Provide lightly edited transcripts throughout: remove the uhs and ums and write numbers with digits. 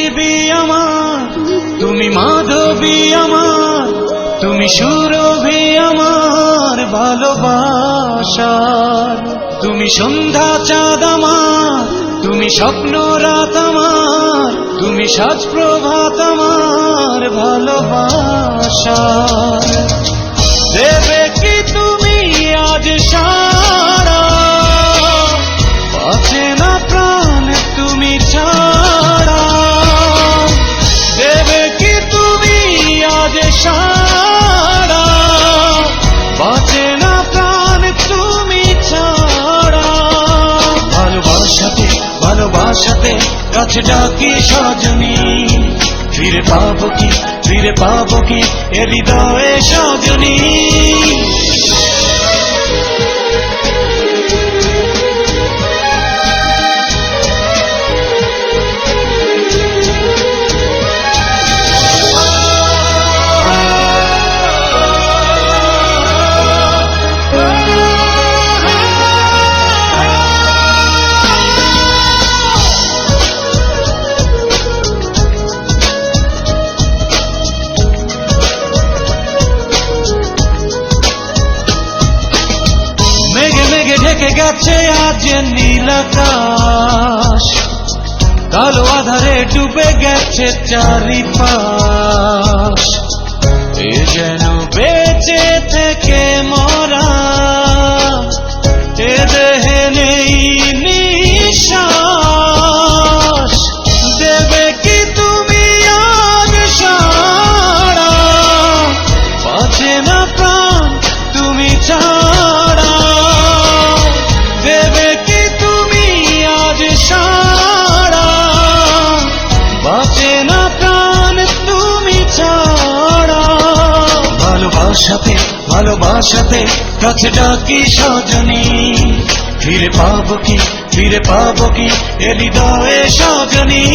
পৃথিবী আমার, তুমি মাধবী আমার, তুমি সুরভি আমার ভালোবাসার। তুমি সন্ধ্যা চাঁদ আমার, তুমি স্বপ্ন রাত আমার, তুমি সাজ প্রভাত আমার ভালোবাসার। দেবে কি তুমি আজ সারা, বাঁচে না প্রাণ তুমি ছাড়া। দেবে কি তুমি আজ সারা, বাঁচে না প্রাণ তুমি ছাড়া। ভালোবাসাতে ভালোবাসাতে কাছে ডাকি সজনী, ফিরে পাবো কি ফিরে পাবো কি এ হৃদয়ে সজনী। ঢেকে গেছে আজ নীল আকাশ, কালো আধারে ডুবে গেছে চারিপাশ। এ যেন বেঁচে থেকে মরা, এ দেহে নেই নিঃশ্বাস। দেবে কি তুমি আজ সারা, বাঁচে না প্রাণ তুমি ছাড়া। দেবে কি তুমি আজ সারা, বাঁচে না প্রাণ তুমি ছাড়া। ভালোবাসাতে ভালোবাসাতে কাছে ডাকি সজনী, ফিরে পাবো কি ফিরে পাবো কি এ হৃদয়ে সজনী।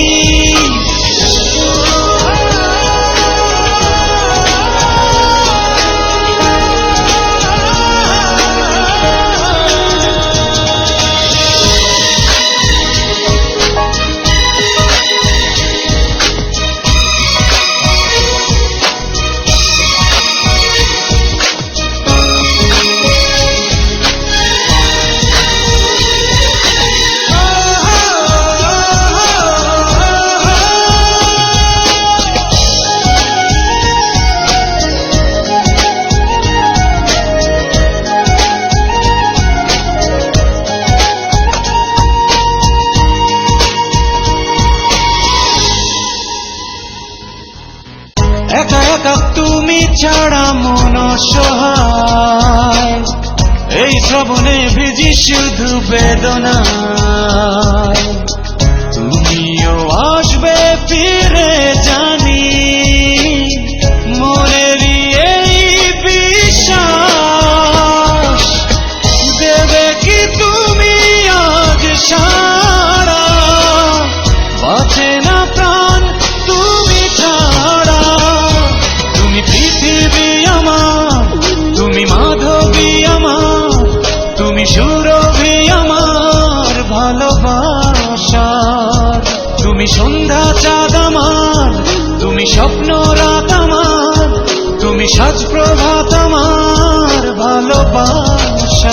একা একা তুমি ছাড়া মন সহায়, এই শ্রাবণে ভিজি শুধু বেদনায়। তুমিও আসবে ফিরে জানি, মনেরই এই বিশ্বাস। দেবে কি তুমি আজ সারা, বাঁচে না প্রাণ তুমি ছাড়া। তুমি পৃথিবী আমার, তুমি মাধবী আমার, তুমি সুরভি আমার ভালোবাসার। তুমি সন্ধ্যা চাঁদ আমার, তুমি স্বপ্ন রাত আমার, তুমি সাজ প্রভাত আমার ভালোবাসার।